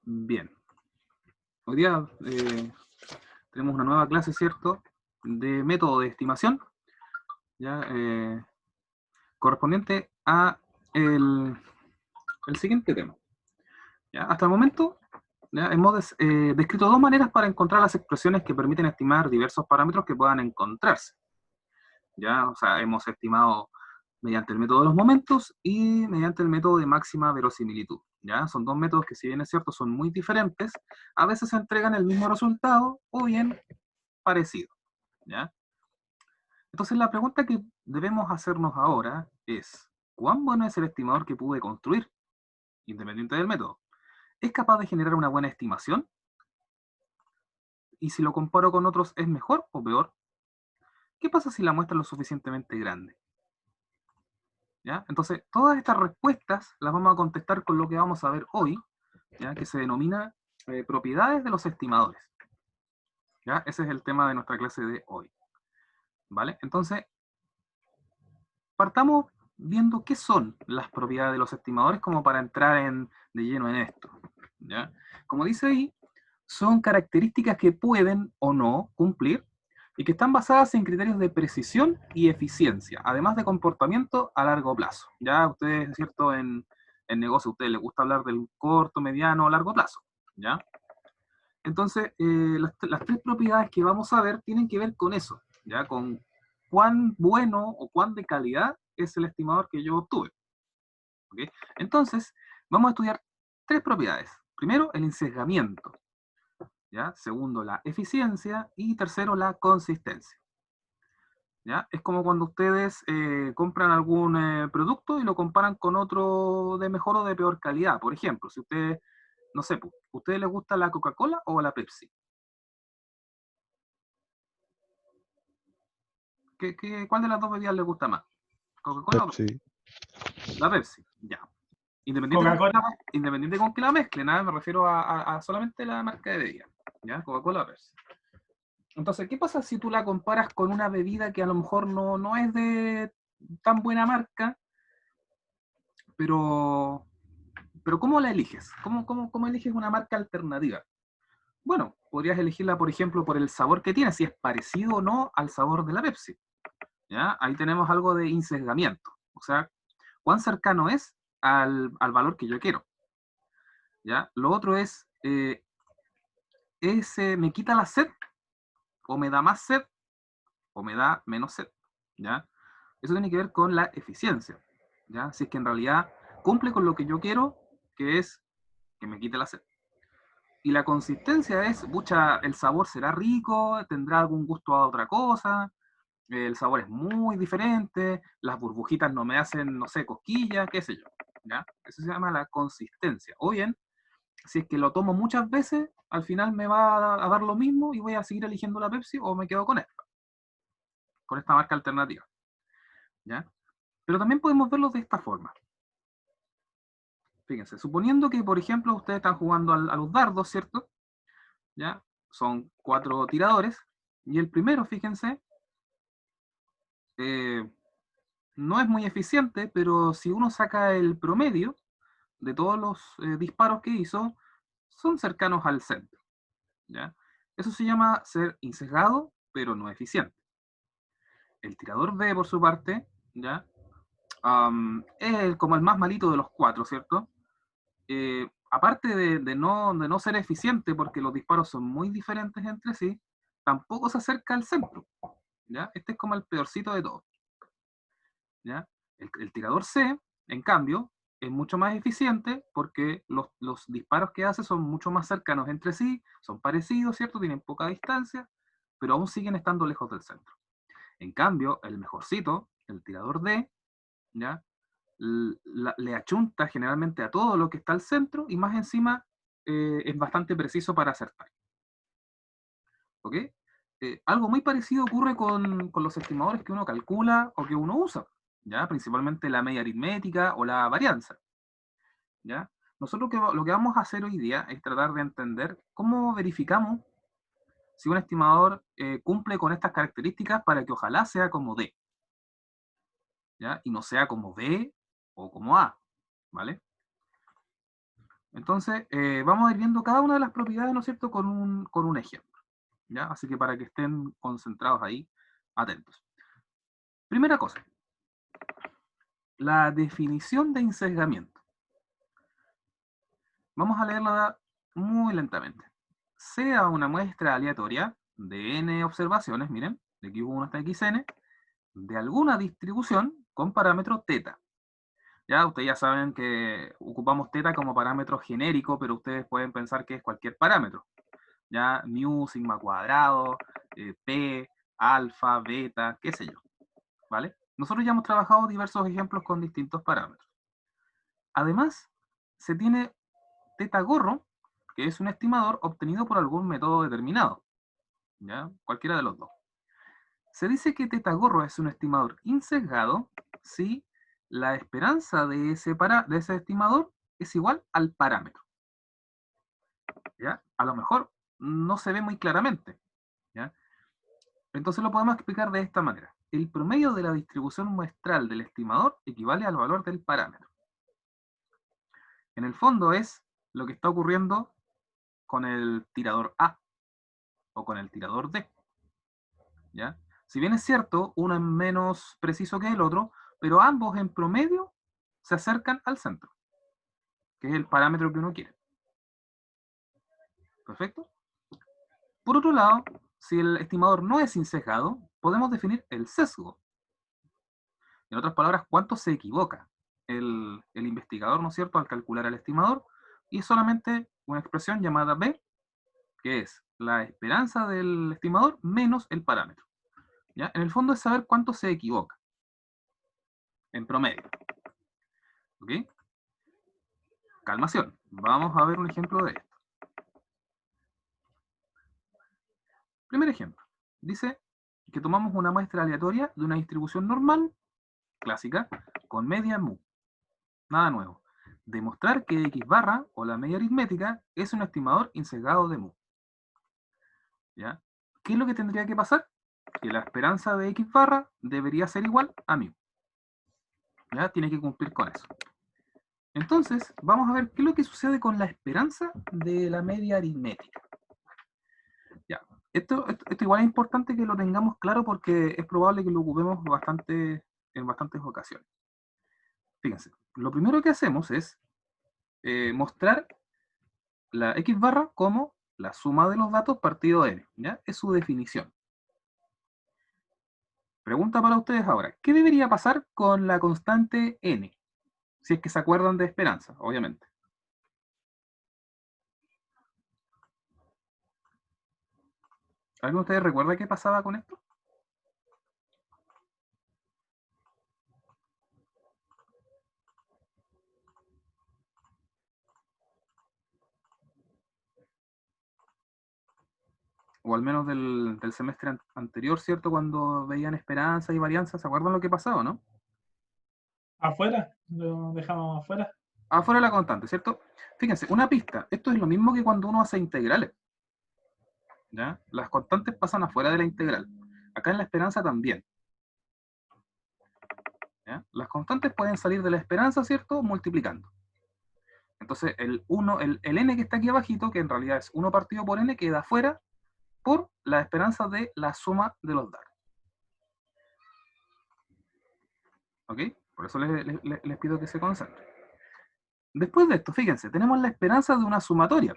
Bien. Hoy día tenemos una nueva clase, ¿cierto?, de método de estimación, ¿ya? Correspondiente a el siguiente tema. ¿Ya? Hasta el momento, ¿ya?, hemos descrito dos maneras para encontrar las expresiones que permiten estimar diversos parámetros que puedan encontrarse. ¿Ya? O sea, hemos estimado mediante el método de los momentos y mediante el método de máxima verosimilitud. ¿Ya? Son dos métodos que, si bien es cierto, son muy diferentes, a veces entregan el mismo resultado o bien parecido. ¿Ya? Entonces la pregunta que debemos hacernos ahora es, ¿cuán bueno es el estimador que pude construir, independiente del método? ¿Es capaz de generar una buena estimación? ¿Y si lo comparo con otros, es mejor o peor? ¿Qué pasa si la muestra es lo suficientemente grande? ¿Ya? Entonces, todas estas respuestas las vamos a contestar con lo que vamos a ver hoy, ¿ya?, que se denomina propiedades de los estimadores. ¿Ya? Ese es el tema de nuestra clase de hoy. ¿Vale? Entonces, partamos viendo qué son las propiedades de los estimadores como para entrar de lleno en esto. ¿Ya? Como dice ahí, son características que pueden o no cumplir y que están basadas en criterios de precisión y eficiencia, además de comportamiento a largo plazo. Ya ustedes, es cierto, en negocio a ustedes les gusta hablar del corto, mediano o largo plazo. ¿Ya? Entonces, las tres propiedades que vamos a ver tienen que ver con eso, ¿ya? Con cuán bueno o cuán de calidad es el estimador que yo obtuve. ¿Okay? Entonces, vamos a estudiar tres propiedades. Primero, el ensesgamiento. ¿Ya? Segundo, la eficiencia. Y tercero, la consistencia. ¿Ya? Es como cuando ustedes compran algún producto y lo comparan con otro de mejor o de peor calidad. Por ejemplo, si ustedes, no sé, ¿a ustedes les gusta la Coca-Cola o la Pepsi? ¿Cuál de las dos bebidas les gusta más? ¿Coca-Cola o Pepsi. la Pepsi? Ya. Coca-Cola. Independiente con que la mezclen, ¿eh? Me refiero a solamente la marca de bebida. ¿Ya? Coca-Cola o Pepsi. Entonces, ¿qué pasa si tú la comparas con una bebida que a lo mejor no es de tan buena marca, pero ¿cómo la eliges? ¿Cómo eliges una marca alternativa? Bueno, podrías elegirla, por ejemplo, por el sabor que tiene, si es parecido o no al sabor de la Pepsi. ¿Ya? Ahí tenemos algo de insesgamiento. O sea, cuán cercano es al valor que yo quiero. ¿Ya? Lo otro es, ¿me quita la sed? ¿O me da más sed? ¿O me da menos sed? ¿Ya? Eso tiene que ver con la eficiencia. ¿Ya? Si es que en realidad cumple con lo que yo quiero, que es que me quite la sed. Y la consistencia es, pucha, el sabor será rico, tendrá algún gusto a otra cosa, el sabor es muy diferente, las burbujitas no me hacen, no sé, cosquillas, qué sé yo. ¿Ya? Eso se llama la consistencia. O bien, si es que lo tomo muchas veces, al final me va a dar lo mismo y voy a seguir eligiendo la Pepsi o me quedo con esta marca alternativa. ¿Ya? Pero también podemos verlo de esta forma. Fíjense, suponiendo que, por ejemplo, ustedes están jugando a los dardos, ¿cierto? ¿Ya? Son 4 tiradores, y el primero, fíjense, eh, no es muy eficiente, pero si uno saca el promedio de todos los disparos que hizo, son cercanos al centro. ¿Ya? Eso se llama ser insesgado, pero no eficiente. El tirador B, por su parte, ¿ya? Es como el más malito de los 4, ¿cierto? Aparte de no ser eficiente, porque los disparos son muy diferentes entre sí, tampoco se acerca al centro. ¿Ya? Este es como el peorcito de todos. ¿Ya? El tirador C, en cambio, es mucho más eficiente porque los disparos que hace son mucho más cercanos entre sí, son parecidos, ¿cierto? Tienen poca distancia, pero aún siguen estando lejos del centro. En cambio, el mejorcito, el tirador D, ¿ya? Le achunta generalmente a todo lo que está al centro y más encima es bastante preciso para acertar. ¿Ok? Algo muy parecido ocurre con los estimadores que uno calcula o que uno usa, ¿ya? Principalmente la media aritmética o la varianza. ¿Ya? Nosotros lo que vamos a hacer hoy día es tratar de entender cómo verificamos si un estimador cumple con estas características para que ojalá sea como D, ¿ya? Y no sea como B o como A, ¿vale? Entonces, vamos a ir viendo cada una de las propiedades, ¿no es cierto?, con un ejemplo, ¿ya? Así que para que estén concentrados ahí, atentos. Primera cosa, la definición de insesgamiento. Vamos a leerla muy lentamente. Sea una muestra aleatoria de n observaciones, miren, de x1 hasta xn, de alguna distribución con parámetro θ. Ya, ustedes ya saben que ocupamos θ como parámetro genérico, pero ustedes pueden pensar que es cualquier parámetro. Ya, mu, sigma cuadrado, p, alfa, beta, qué sé yo. ¿Vale? Nosotros ya hemos trabajado diversos ejemplos con distintos parámetros. Además, se tiene θ gorro, que es un estimador obtenido por algún método determinado. ¿Ya? Cualquiera de los dos. Se dice que θ gorro es un estimador insesgado si la esperanza de ese estimador es igual al parámetro. ¿Ya? A lo mejor no se ve muy claramente. ¿Ya? Entonces lo podemos explicar de esta manera. El promedio de la distribución muestral del estimador equivale al valor del parámetro. En el fondo es lo que está ocurriendo con el tirador A o con el tirador D. ¿Ya? Si bien es cierto, uno es menos preciso que el otro, pero ambos en promedio se acercan al centro, que es el parámetro que uno quiere. ¿Perfecto? Por otro lado, si el estimador no es insesgado, podemos definir el sesgo. En otras palabras, cuánto se equivoca el investigador, ¿no es cierto?, al calcular el estimador, y es solamente una expresión llamada B, que es la esperanza del estimador menos el parámetro. ¿Ya? En el fondo es saber cuánto se equivoca, en promedio. ¿Ok? Calmación. Vamos a ver un ejemplo de esto. Primer ejemplo. Dice que tomamos una muestra aleatoria de una distribución normal, clásica, con media mu. Nada nuevo. Demostrar que x barra, o la media aritmética, es un estimador insesgado de mu. ¿Ya? ¿Qué es lo que tendría que pasar? Que la esperanza de x barra debería ser igual a mu. ¿Ya? Tiene que cumplir con eso. Entonces, vamos a ver qué es lo que sucede con la esperanza de la media aritmética. Ya. Esto igual es importante que lo tengamos claro porque es probable que lo ocupemos en bastantes ocasiones. Fíjense, lo primero que hacemos es mostrar la x barra como la suma de los datos partido n. ¿Ya? Es su definición. Pregunta para ustedes ahora, ¿qué debería pasar con la constante n? Si es que se acuerdan de esperanza, obviamente. ¿Alguno de ustedes recuerda qué pasaba con esto? O al menos del semestre anterior, ¿cierto? Cuando veían esperanza y varianza, ¿se acuerdan lo que pasaba, no? Afuera, lo dejamos afuera. Afuera de la constante, ¿cierto? Fíjense, una pista. Esto es lo mismo que cuando uno hace integrales. ¿Ya? Las constantes pasan afuera de la integral. Acá en la esperanza también. ¿Ya? Las constantes pueden salir de la esperanza, ¿cierto? Multiplicando. Entonces, el n que está aquí abajito, que en realidad es 1 partido por n, queda afuera por la esperanza de la suma de los datos. ¿Ok? Por eso les pido que se concentren. Después de esto, fíjense, tenemos la esperanza de una sumatoria.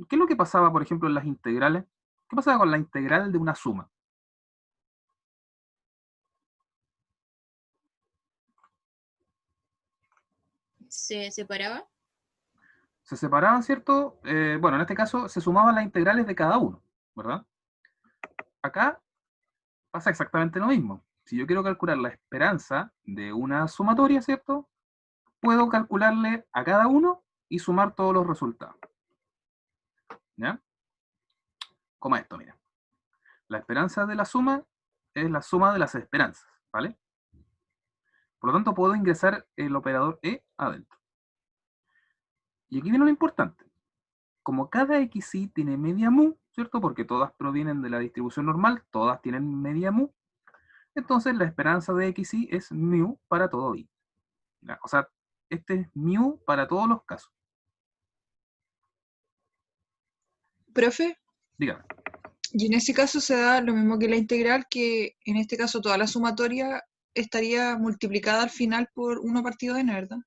¿Qué es lo que pasaba, por ejemplo, en las integrales? ¿Qué pasaba con la integral de una suma? ¿Se separaba? Se separaban, ¿cierto? Bueno, en este caso se sumaban las integrales de cada uno, ¿verdad? Acá pasa exactamente lo mismo. Si yo quiero calcular la esperanza de una sumatoria, ¿cierto? Puedo calcularle a cada uno y sumar todos los resultados. ¿Ya? Como esto, mira. La esperanza de la suma es la suma de las esperanzas, ¿vale? Por lo tanto, puedo ingresar el operador E adentro. Y aquí viene lo importante. Como cada xi tiene media mu, ¿cierto? Porque todas provienen de la distribución normal, todas tienen media mu, entonces la esperanza de xi es mu para todo i. ¿Ya? O sea, este es mu para todos los casos. Profe, Dígame. y en ese caso se da lo mismo que la integral, que en este caso toda la sumatoria estaría multiplicada al final por 1 partido n, ¿verdad?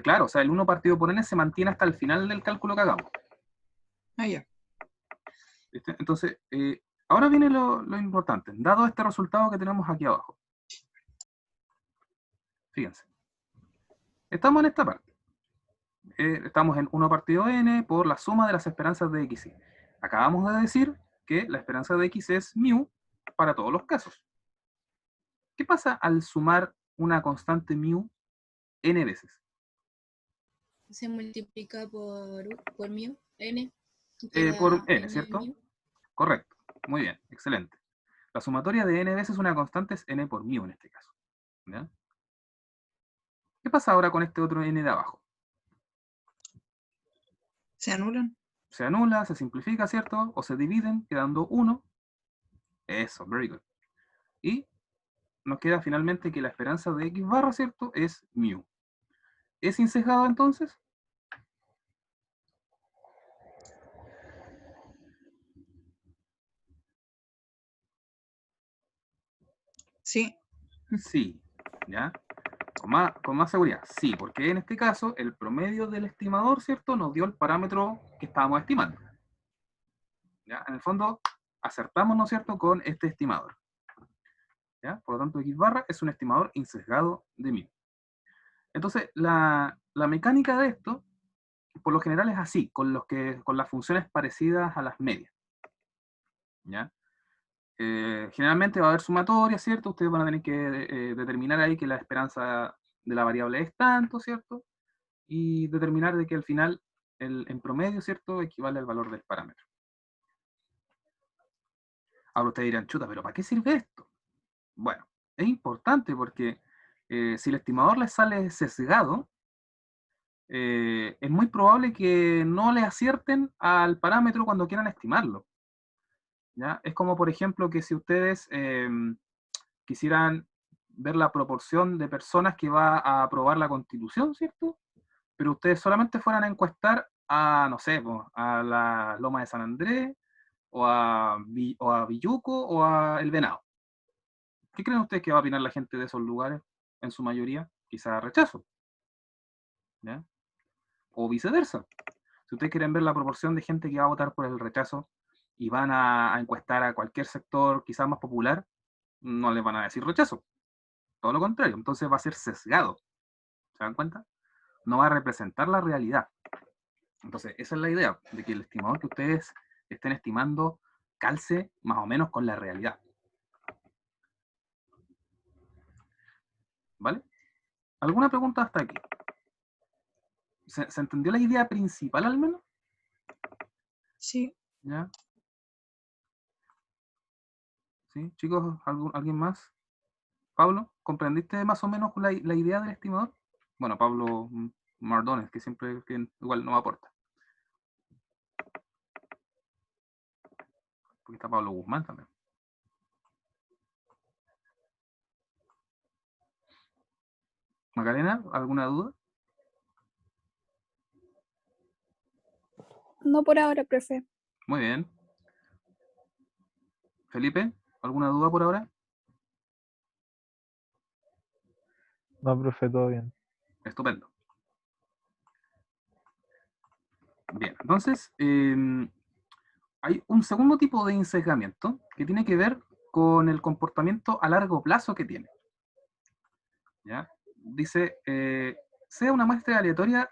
Claro, o sea, el 1 partido por n se mantiene hasta el final del cálculo que hagamos. Ah, ya. ¿Viste? Entonces, ahora viene lo importante. Dado este resultado que tenemos aquí abajo. Fíjense. Estamos en esta parte. Estamos en 1 partido n por la suma de las esperanzas de x. Acabamos de decir que la esperanza de x es mu para todos los casos. ¿Qué pasa al sumar una constante mu n veces? Se multiplica por mu, n. Por Queda n, ¿cierto? mu. Correcto. Muy bien, excelente. La sumatoria de n veces una constante es n por mu en este caso. ¿Ya? ¿Qué pasa ahora con este otro n de abajo? ¿Se anulan? Se anula, se simplifica, ¿cierto? O se dividen, quedando 1. Eso, very good. Y nos queda finalmente que la esperanza de x barra, ¿cierto? Es mu. ¿Es insesgado entonces? Sí. Sí. ¿Ya? Con más seguridad. Sí, porque en este caso el promedio del estimador, ¿cierto? Nos dio el parámetro que estábamos estimando. ¿Ya? En el fondo, acertamos, ¿no es cierto?, con este estimador. ¿Ya? Por lo tanto, x barra es un estimador insesgado de mu. Entonces, la mecánica de esto, por lo general es así, con las funciones parecidas a las medias. ¿Ya? Generalmente va a haber sumatoria, ¿cierto? Ustedes van a tener que determinar ahí que la esperanza de la variable es tanto, ¿cierto? Y determinar de que al final, en promedio, ¿cierto?, equivale al valor del parámetro. Ahora ustedes dirán, chuta, ¿pero para qué sirve esto? Bueno, es importante porque si el estimador les sale sesgado, es muy probable que no le acierten al parámetro cuando quieran estimarlo. ¿Ya? Es como, por ejemplo, que si ustedes quisieran ver la proporción de personas que va a aprobar la Constitución, ¿cierto? Pero ustedes solamente fueran a encuestar a, no sé, pues, a la Loma de San Andrés, o a Villuco, o a El Venado. ¿Qué creen ustedes que va a opinar la gente de esos lugares, en su mayoría? Quizás rechazo. ¿Ya? O viceversa. Si ustedes quieren ver la proporción de gente que va a votar por el rechazo y van a encuestar a cualquier sector quizás más popular, no les van a decir rechazo. Todo lo contrario. Entonces va a ser sesgado. ¿Se dan cuenta? No va a representar la realidad. Entonces, esa es la idea, de que el estimador que ustedes estén estimando calce más o menos con la realidad. ¿Vale? ¿Alguna pregunta hasta aquí? ¿Se entendió la idea principal al menos? Sí. ¿Ya? ¿Sí? Chicos, ¿alguien más? Pablo, ¿comprendiste más o menos la idea del estimador? Bueno, Pablo Mardones, que siempre igual nos aporta. Porque está Pablo Guzmán también. Macarena, ¿alguna duda? No por ahora, profe. Muy bien. Felipe, ¿alguna duda por ahora? No, profe, todo bien. Estupendo. Bien, entonces, hay un segundo tipo de ensesgamiento que tiene que ver con el comportamiento a largo plazo que tiene. ¿Ya? Dice, sea una muestra aleatoria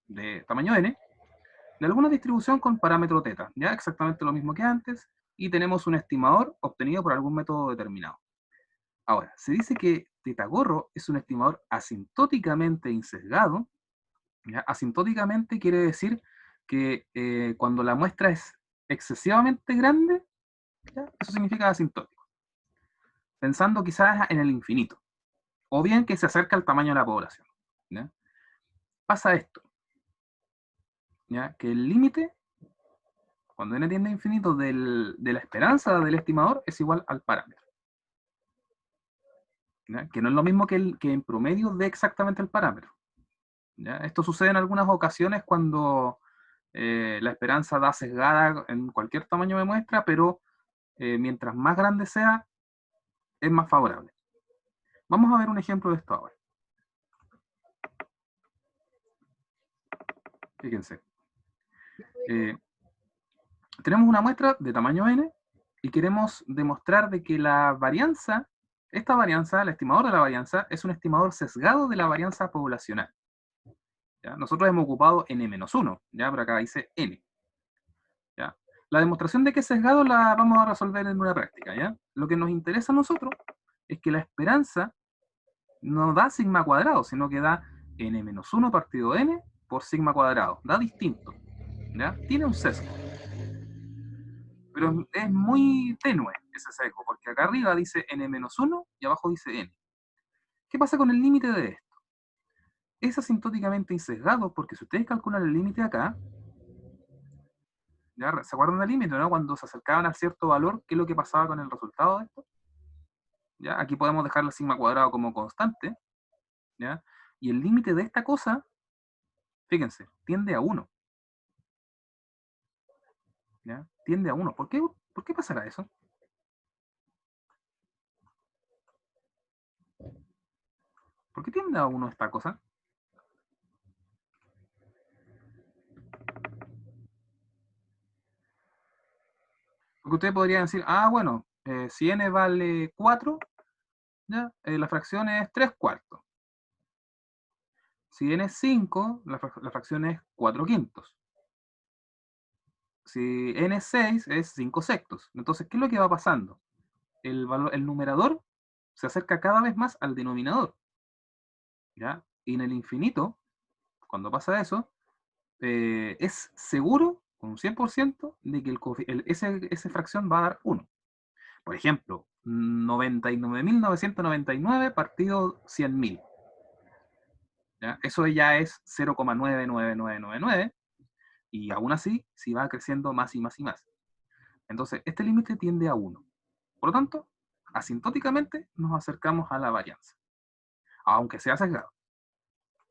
de tamaño n, de alguna distribución con parámetro θ, ¿ya? Exactamente lo mismo que antes, y tenemos un estimador obtenido por algún método determinado. Ahora, se dice que θ gorro es un estimador asintóticamente insesgado. ¿Ya? Asintóticamente quiere decir que cuando la muestra es excesivamente grande, ¿ya? Eso significa asintótico. Pensando quizás en el infinito, o bien que se acerca al tamaño de la población. ¿Ya? Pasa esto, ¿ya? Que el límite, cuando n tiende a infinito, de la esperanza del estimador es igual al parámetro. ¿Ya? Que no es lo mismo que en promedio dé exactamente el parámetro. ¿Ya? Esto sucede en algunas ocasiones cuando La esperanza da sesgada en cualquier tamaño de muestra, pero mientras más grande sea, es más favorable. Vamos a ver un ejemplo de esto ahora. Fíjense. Tenemos una muestra de tamaño n y queremos demostrar de que la varianza, esta varianza, el estimador de la varianza, es un estimador sesgado de la varianza poblacional. ¿Ya? Nosotros hemos ocupado n-1, ¿ya? Pero acá dice n. ¿Ya? La demostración de que es sesgado la vamos a resolver en una práctica. ¿Ya? Lo que nos interesa a nosotros es que la esperanza no da sigma cuadrado, sino que da n-1 partido n por sigma cuadrado. Da distinto. ¿Ya? Tiene un sesgo. Pero es muy tenue ese sesgo, porque acá arriba dice n-1 y abajo dice n. ¿Qué pasa con el límite de esto? Es asintóticamente insesgado, porque si ustedes calculan el límite acá, ¿ya? ¿Se acuerdan del límite, no? Cuando se acercaban a cierto valor, ¿qué es lo que pasaba con el resultado de esto? ¿Ya? Aquí podemos dejar el sigma cuadrado como constante, ¿ya? Y el límite de esta cosa, fíjense, tiende a 1. ¿Ya? Tiende a 1. ¿Por qué pasará eso? ¿Por qué tiende a 1 esta cosa? Porque ustedes podrían decir, ah, bueno, si n vale 4, ¿ya? La fracción es 3/4. Si n es 5, la fracción es 4/5. Si n es 6, es 5/6. Entonces, ¿qué es lo que va pasando? El numerador se acerca cada vez más al denominador. ¿Ya? Y en el infinito, cuando pasa eso, es seguro, con un 100%, de que esa fracción va a dar 1. Por ejemplo, 99.999 partido 100.000. ¿Ya? Eso ya es 0,99999, y aún así, si va creciendo más y más y más. Entonces, este límite tiende a 1. Por lo tanto, asintóticamente nos acercamos a la varianza, aunque sea sesgado.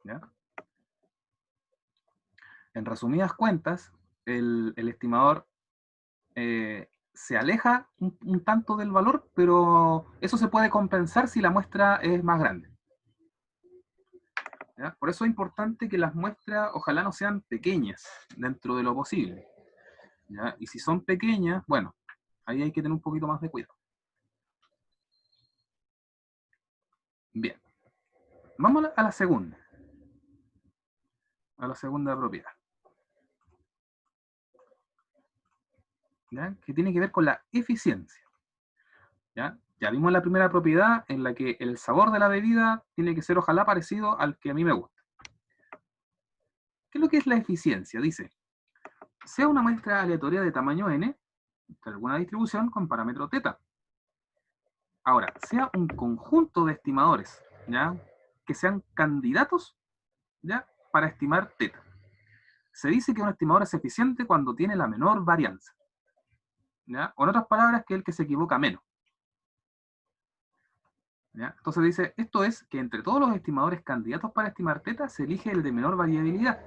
¿Ya? En resumidas cuentas, el estimador se aleja un tanto del valor, pero eso se puede compensar si la muestra es más grande. ¿Ya? Por eso es importante que las muestras ojalá no sean pequeñas dentro de lo posible. ¿Ya? Y si son pequeñas, bueno, ahí hay que tener un poquito más de cuidado. Bien. Vamos a la segunda. A la segunda propiedad. ¿Ya? Que tiene que ver con la eficiencia. ¿Ya? Ya vimos la primera propiedad en la que el sabor de la bebida tiene que ser ojalá parecido al que a mí me gusta. ¿Qué es lo que es la eficiencia? Dice, sea una muestra aleatoria de tamaño n, de alguna distribución con parámetro θ. Ahora, sea un conjunto de estimadores, ¿ya? Que sean candidatos, ¿ya? Para estimar θ. Se dice que un estimador es eficiente cuando tiene la menor varianza. ¿Ya? O en otras palabras, que es el que se equivoca menos. ¿Ya? Entonces dice, esto es que entre todos los estimadores candidatos para estimar θ se elige el de menor variabilidad.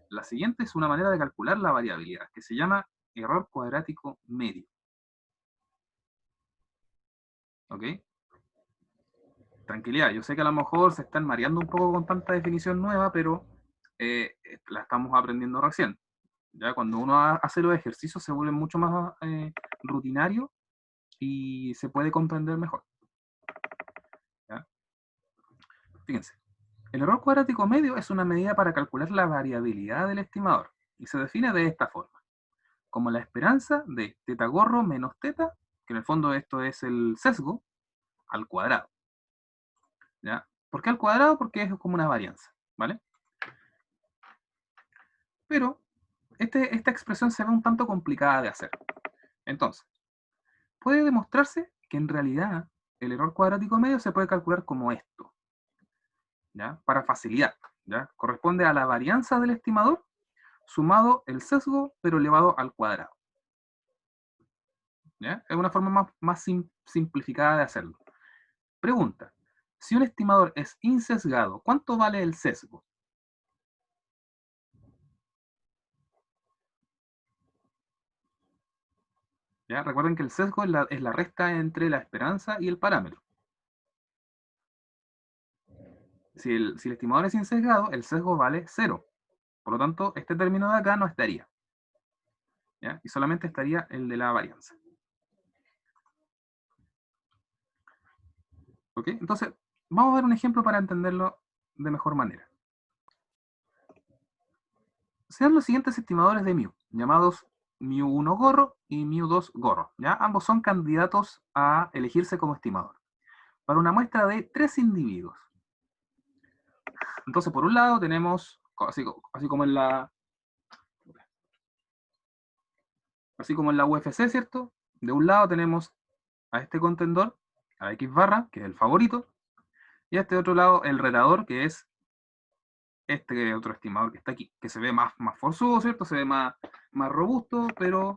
La siguiente es una manera de calcular la variabilidad, que se llama error cuadrático medio. ¿Ok? Tranquilidad, yo sé que a lo mejor se están mareando un poco con tanta definición nueva, pero la estamos aprendiendo recién. Ya cuando uno hace los ejercicios se vuelve mucho más rutinario y se puede comprender mejor. ¿Ya? Fíjense, el error cuadrático medio es una medida para calcular la variabilidad del estimador y se define de esta forma, como la esperanza de θ gorro menos θ, que en el fondo esto es el sesgo, al cuadrado. ¿Ya? ¿Por qué al cuadrado? Porque es como una varianza, ¿vale? Pero esta expresión se ve un tanto complicada de hacer. Entonces, puede demostrarse que en realidad el error cuadrático medio se puede calcular como esto, ¿ya? Para facilidad, ¿ya? Corresponde a la varianza del estimador sumado el sesgo, pero elevado al cuadrado. ¿Ya? Es una forma más simplificada de hacerlo. Pregunta, si un estimador es insesgado, ¿cuánto vale el sesgo? ¿Ya? Recuerden que el sesgo es la resta entre la esperanza y el parámetro. Si el estimador es insesgado, el sesgo vale 0. Por lo tanto, este término de acá no estaría. ¿Ya? Y solamente estaría el de la varianza. ¿Ok? Entonces, vamos a ver un ejemplo para entenderlo de mejor manera. Sean los siguientes estimadores de μ, llamados μ1 gorro y μ2 gorro. ¿Ya? Ambos son candidatos a elegirse como estimador. Para una muestra de 3 individuos. Entonces, por un lado tenemos, así como en la UFC, ¿cierto? De un lado tenemos a este contendor, a X barra, que es el favorito, y a este otro lado el retador, que es este otro estimador que está aquí, que se ve más forzudo, ¿cierto? Se ve más robusto, pero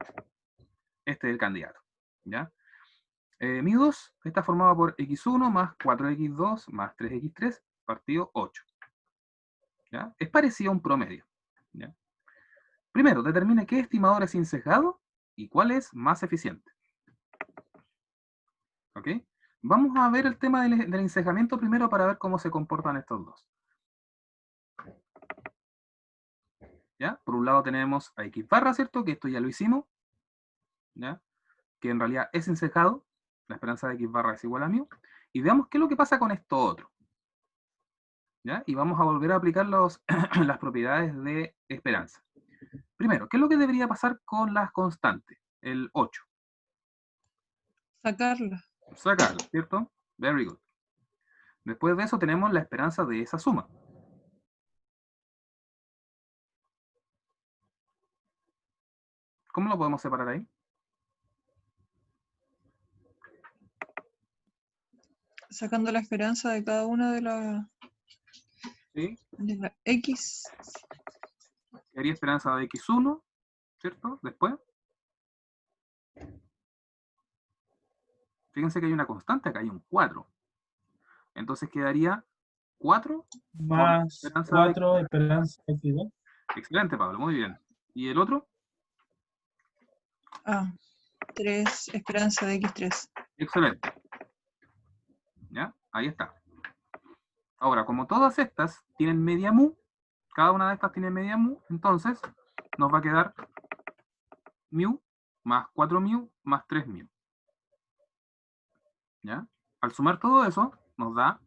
este es el candidato, ¿ya? μ2 está formado por x1 más 4x2 más 3x3 partido 8. ¿Ya? Es parecido a un promedio. ¿Ya? Primero, determine qué estimador es insesgado y cuál es más eficiente. ¿Ok? Vamos a ver el tema del insesgamiento primero para ver cómo se comportan estos dos. ¿Ya? Por un lado tenemos a X barra, ¿cierto? Que esto ya lo hicimos. ¿Ya? Que en realidad es insesgado. La esperanza de X barra es igual a μ. Y veamos qué es lo que pasa con esto otro. ¿Ya? Y vamos a volver a aplicar las propiedades de esperanza. Primero, ¿qué es lo que debería pasar con las constantes? El 8. Sacarla. Sacarlo, ¿cierto? Very good. Después de eso tenemos la esperanza de esa suma. ¿Cómo lo podemos separar ahí? Sacando la esperanza de cada una de ¿Sí? la X. Sería esperanza de x1, ¿cierto? Después. Fíjense que hay una constante, acá hay un 4. Entonces quedaría 4 por Más esperanza de 4 esperanza X2. Excelente, Pablo, muy bien. ¿Y el otro? 3 esperanza de X3. Excelente. ¿Ya? Ahí está. Ahora, como todas estas tienen media mu, cada una de estas tiene media mu, entonces nos va a quedar mu más 4 mu más 3 mu. ¿Ya? Al sumar todo eso, nos da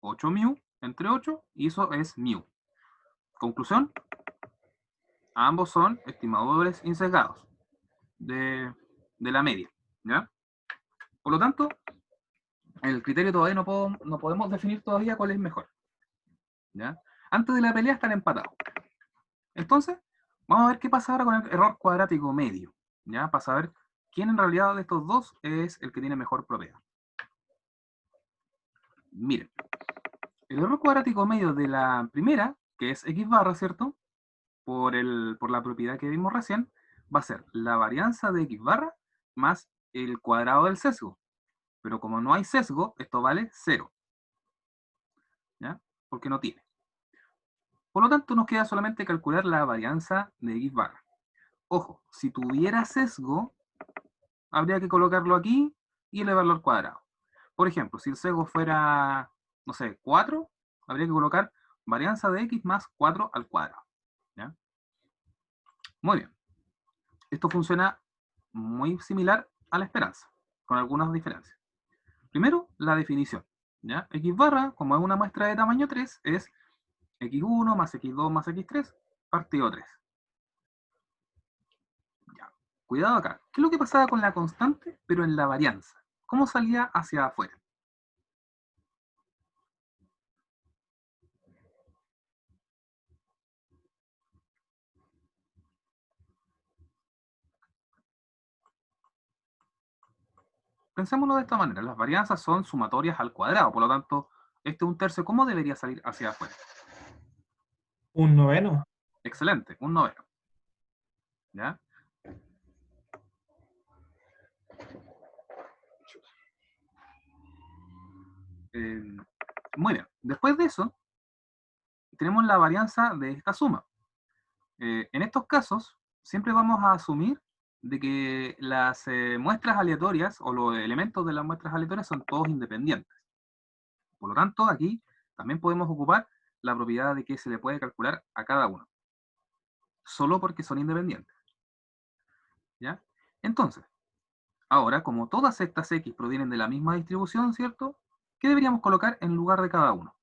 8 mu entre 8, y eso es mu. Conclusión, ambos son estimadores insesgados de la media. ¿Ya? Por lo tanto, el criterio todavía no podemos definir todavía cuál es mejor. ¿Ya? Antes de la pelea están empatados. Entonces, vamos a ver qué pasa ahora con el error cuadrático medio. ¿Ya? Para saber quién en realidad de estos dos es el que tiene mejor propiedad. Miren, el error cuadrático medio de la primera, que es X barra, ¿cierto? Por la propiedad que vimos recién, va a ser la varianza de X barra más el cuadrado del sesgo. Pero como no hay sesgo, esto vale 0. ¿Ya? Porque no tiene. Por lo tanto, nos queda solamente calcular la varianza de X barra. Ojo, si tuviera sesgo, habría que colocarlo aquí y elevarlo al cuadrado. Por ejemplo, si el sesgo fuera, no sé, 4, habría que colocar varianza de X más 4 al cuadrado. ¿Ya? Muy bien. Esto funciona muy similar a la esperanza, con algunas diferencias. Primero, la definición. ¿Ya? X barra, como es una muestra de tamaño 3, es x1 más x2 más x3 partido 3. Ya. Cuidado acá. ¿Qué es lo que pasaba con la constante, pero en la varianza? ¿Cómo salía hacia afuera? Pensémoslo de esta manera. Las varianzas son sumatorias al cuadrado. Por lo tanto, este 1/3, ¿cómo debería salir hacia afuera? Un noveno. Excelente, un noveno. ¿Ya? Muy bien. Después de eso, tenemos la varianza de esta suma. En estos casos, siempre vamos a asumir de que las muestras aleatorias o los elementos de las muestras aleatorias son todos independientes. Por lo tanto, aquí también podemos ocupar la propiedad de que se le puede calcular a cada uno, solo porque son independientes. ¿Ya? Entonces, ahora, como todas estas X provienen de la misma distribución, ¿cierto? ¿Qué deberíamos colocar en lugar de cada uno?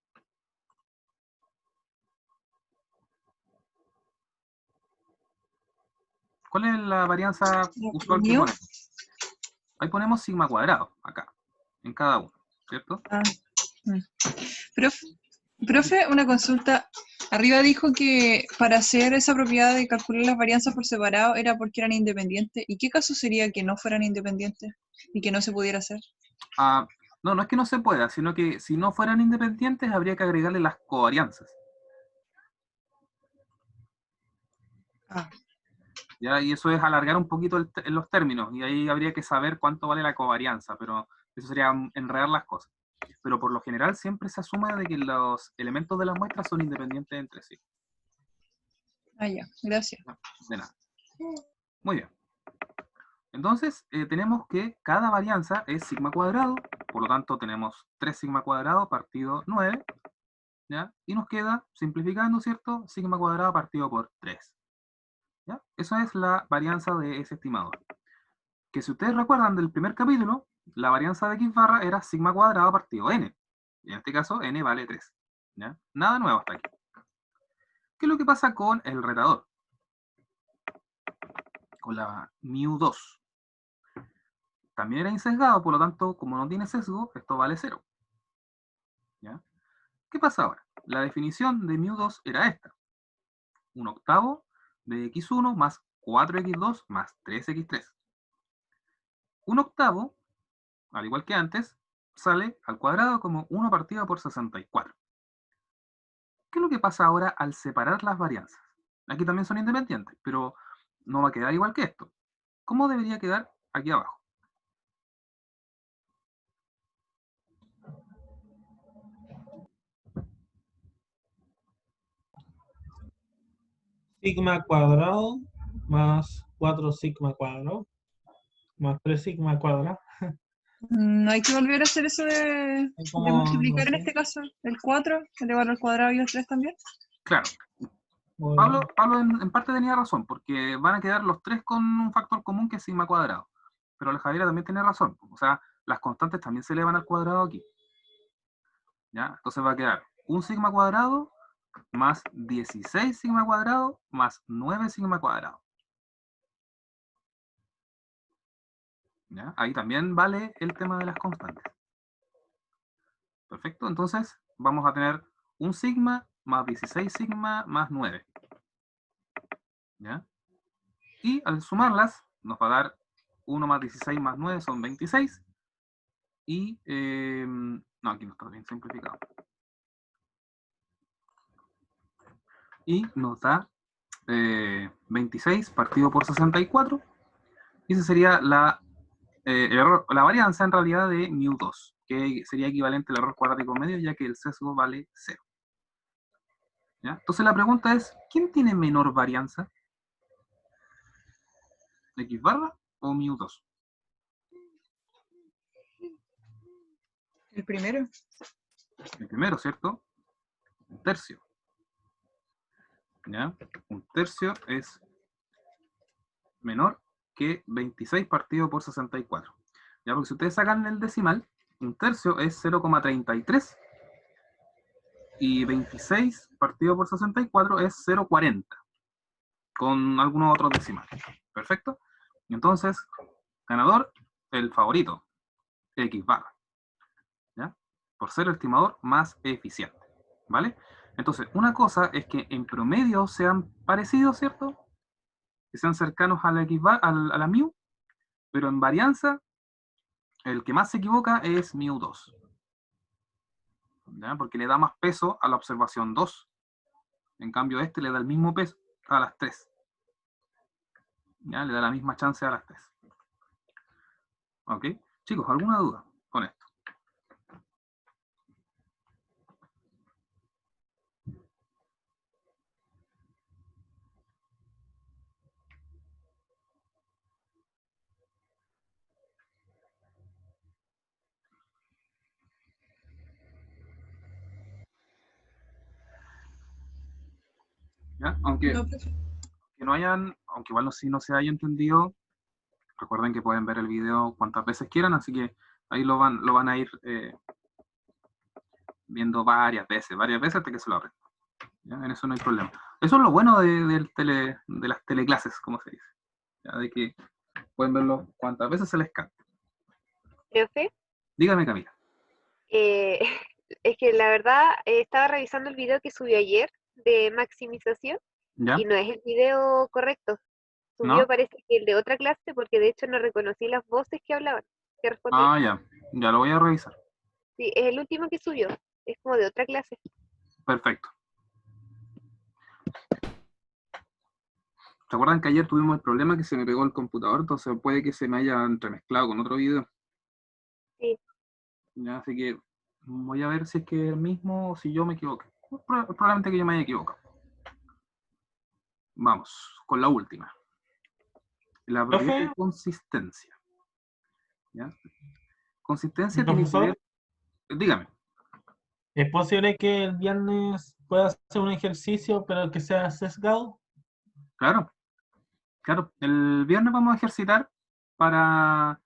¿Cuál es la varianza usual que ¿Mío? ponemos? Ahí ponemos sigma cuadrado, acá, en cada uno, ¿cierto? Ah, Profe, una consulta. Arriba dijo que para hacer esa propiedad de calcular las varianzas por separado era porque eran independientes. ¿Y qué caso sería que no fueran independientes y que no se pudiera hacer? Ah, no, no es que no se pueda, sino que si no fueran independientes habría que agregarle las covarianzas. Ah, ¿Ya? Y eso es alargar un poquito en los términos, y ahí habría que saber cuánto vale la covarianza, pero eso sería enredar las cosas. Pero por lo general siempre se asume de que los elementos de las muestras son independientes entre sí. ya, gracias. De nada. Muy bien. Entonces, tenemos que cada varianza es sigma cuadrado, por lo tanto tenemos 3 sigma cuadrado partido 9, ¿ya? Y nos queda, simplificando, ¿cierto? Sigma cuadrado partido por 3. ¿Ya? Eso es la varianza de ese estimador. Que si ustedes recuerdan del primer capítulo, la varianza de x barra era sigma cuadrado partido n. Y en este caso, n vale 3. ¿Ya? Nada nuevo hasta aquí. ¿Qué es lo que pasa con el retador? Con la μ2. También era insesgado, por lo tanto, como no tiene sesgo, esto vale 0. ¿Ya? ¿Qué pasa ahora? La definición de μ2 era esta. 1/8 de x1 más 4x2 más 3x3. 1/8, al igual que antes, sale al cuadrado como 1 partido por 64. ¿Qué es lo que pasa ahora al separar las varianzas? Aquí también son independientes, pero no va a quedar igual que esto. ¿Cómo debería quedar aquí abajo? Sigma cuadrado más 4 sigma cuadrado más 3 sigma cuadrado. No hay que volver a hacer eso de Como, multiplicar no en sé, este caso el 4, elevarlo al cuadrado y el 3 también. Claro, o- Pablo en parte tenía razón, porque van a quedar los tres con un factor común que es sigma cuadrado. Pero la Javiera también tiene razón. O sea, las constantes también se elevan al cuadrado aquí. ¿Ya? Entonces va a quedar un sigma cuadrado más 16 sigma cuadrado más 9 sigma cuadrado. ¿Ya? Ahí también vale el tema de las constantes. Perfecto, entonces vamos a tener un sigma más 16 sigma más 9. ¿Ya? Y al sumarlas nos va a dar 1 más 16 más 9 son 26. Y, no, aquí no está bien simplificado. Y nos da 26 partido por 64. Y esa sería la varianza en realidad de μ2, que sería equivalente al error cuadrático medio, ya que el sesgo vale 0. ¿Ya? Entonces la pregunta es, ¿quién tiene menor varianza? ¿X barra o μ2? El primero. El primero, ¿cierto? Un tercio. ¿Ya? Un tercio es menor que 26 partido por 64. ¿Ya? Porque si ustedes sacan el decimal, un tercio es 0,33 y 26 partido por 64 es 0,40 con algunos otros decimales. ¿Perfecto? Entonces, ganador, el favorito, X barra. ¿Ya? Por ser el estimador más eficiente. ¿Vale? Entonces, una cosa es que en promedio sean parecidos, ¿cierto? Que sean cercanos a la, X bar, a la μ, pero en varianza, el que más se equivoca es μ2. ¿Ya? Porque le da más peso a la observación 2. En cambio, este le da el mismo peso a las 3. ¿Ya? Le da la misma chance a las 3. ¿Ok? Chicos, ¿alguna duda con esto? ¿ya? Aunque No, profe. que no hayan, aunque igual si no se haya entendido, recuerden que pueden ver el video cuantas veces quieran, así que ahí lo van a ir viendo varias veces hasta que se lo aprendan. ¿Ya? En eso no hay problema. Eso es lo bueno de las teleclases, como se dice. ¿Ya? De que pueden verlo cuantas veces se les cante. Profe, Dígame, Camila. es que la verdad estaba revisando el video que subió ayer de maximización ¿Ya? y no es el video correcto. Subió ¿No? parece que el de otra clase porque de hecho no reconocí las voces que hablaban, que respondían. Ah, ya. Ya lo voy a revisar. Sí, es el último que subió, es como de otra clase. Perfecto. ¿Se acuerdan que ayer tuvimos el problema que se me pegó el computador? Entonces puede que se me haya entremezclado con otro video. Sí. Ya, así que voy a ver si es que es el mismo o si yo me equivoqué. Probablemente que yo me haya equivocado. Vamos, con la última. La propiedad de Profe, consistencia. ¿Ya? Consistencia tiene que profesor, ver... Dígame. ¿es posible que el viernes pueda hacer un ejercicio, pero que sea sesgado? Claro, claro. El viernes vamos a ejercitar para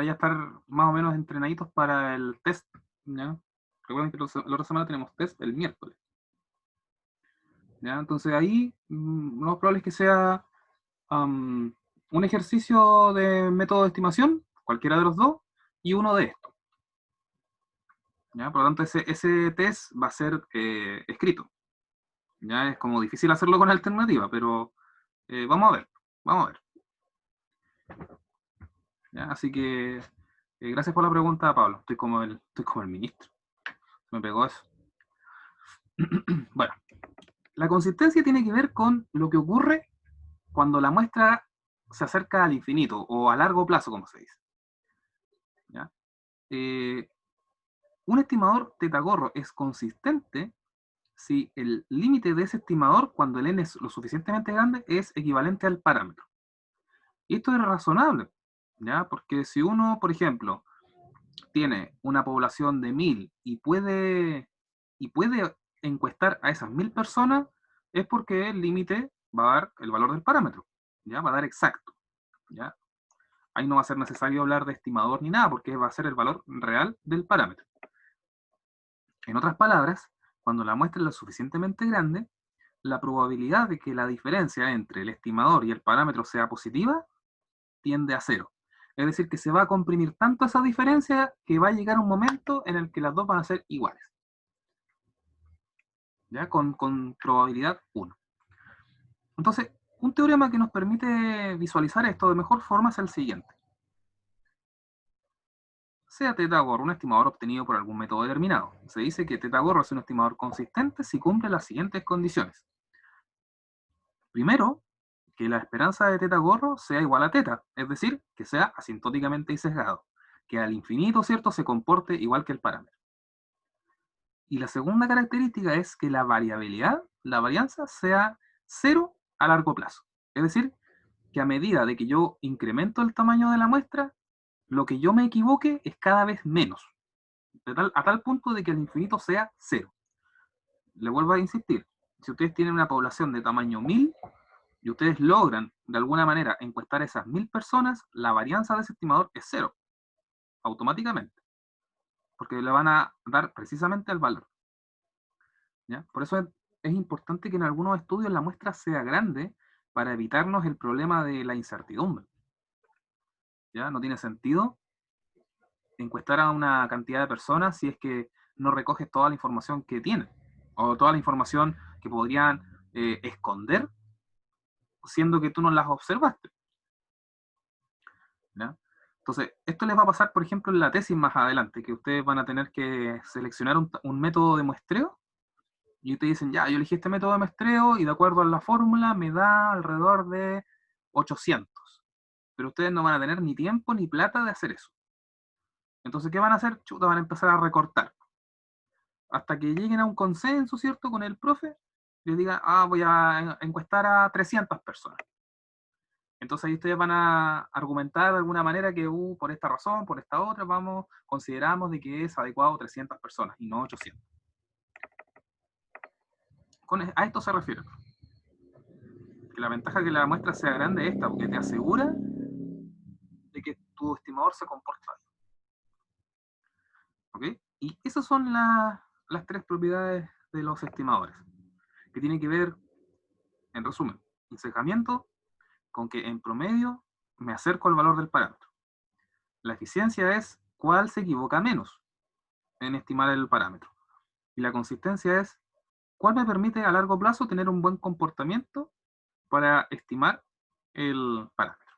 ya estar más o menos entrenaditos para el test. ¿Ya? Recuerden que la otra semana tenemos test el miércoles. ¿Ya? Entonces ahí lo más probable es que sea un ejercicio de método de estimación, cualquiera de los dos, y uno de estos. ¿Ya? Por lo tanto, ese test va a ser escrito. Ya es como difícil hacerlo con alternativa, pero vamos a ver, vamos a ver. ¿Ya? Así que gracias por la pregunta, Pablo. Estoy como el ministro. Me pegó eso. Bueno, la consistencia tiene que ver con lo que ocurre cuando la muestra se acerca al infinito o a largo plazo, como se dice. ¿Ya? Un estimador tetagorro es consistente si el límite de ese estimador, cuando el n es lo suficientemente grande, es equivalente al parámetro. Y esto es razonable, ¿ya? Porque si uno, por ejemplo, tiene una población de 1000 y puede encuestar a esas 1000 personas, es porque el límite va a dar el valor del parámetro, ¿ya? Va a dar exacto, ¿ya? Ahí no va a ser necesario hablar de estimador ni nada, porque va a ser el valor real del parámetro. En otras palabras, cuando la muestra es lo suficientemente grande, la probabilidad de que la diferencia entre el estimador y el parámetro sea positiva tiende a cero. Es decir, que se va a comprimir tanto esa diferencia que va a llegar un momento en el que las dos van a ser iguales. ¿Ya? Con probabilidad 1. Entonces, un teorema que nos permite visualizar esto de mejor forma es el siguiente. Sea θ gorro un estimador obtenido por algún método determinado. Se dice que θ gorro es un estimador consistente si cumple las siguientes condiciones. Primero, que la esperanza de θ gorro sea igual a θ, es decir, que sea asintóticamente y sesgado, que al infinito, ¿cierto?, se comporte igual que el parámetro. Y la segunda característica es que la variabilidad, la varianza, sea cero a largo plazo. Es decir, que a medida de que yo incremento el tamaño de la muestra, lo que yo me equivoque es cada vez menos, a tal punto de que el infinito sea cero. Le vuelvo a insistir, si ustedes tienen una población de tamaño 1000 y ustedes logran de alguna manera encuestar a esas 1000 personas, la varianza de ese estimador es cero, automáticamente, porque le van a dar precisamente el valor. ¿Ya? Por eso es importante que en algunos estudios la muestra sea grande para evitarnos el problema de la incertidumbre. ¿Ya? No tiene sentido encuestar a una cantidad de personas si es que no recoges toda la información que tienen, o toda la información que podrían esconder, siendo que tú no las observaste. ¿Ya? Entonces, esto les va a pasar, por ejemplo, en la tesis más adelante, que ustedes van a tener que seleccionar un método de muestreo, y ustedes dicen, ya, yo elegí este método de muestreo, y de acuerdo a la fórmula me da alrededor de 800. Pero ustedes no van a tener ni tiempo ni plata de hacer eso. Entonces, ¿qué van a hacer? Chuta, van a empezar a recortar. Hasta que lleguen a un consenso, ¿cierto?, con el profe, les digan, voy a encuestar a 300 personas. Entonces ahí ustedes van a argumentar de alguna manera que por esta razón, por esta otra, consideramos de que es adecuado 300 personas y no 800. A esto se refiere. que la ventaja que la muestra sea grande es esta, porque te asegura de que tu estimador se comporta bien. ¿Ok? Y esas son las tres propiedades de los estimadores, que tienen que ver, en resumen, encejamiento, con que en promedio me acerco al valor del parámetro. La eficiencia es cuál se equivoca menos en estimar el parámetro. Y la consistencia es cuál me permite a largo plazo tener un buen comportamiento para estimar el parámetro.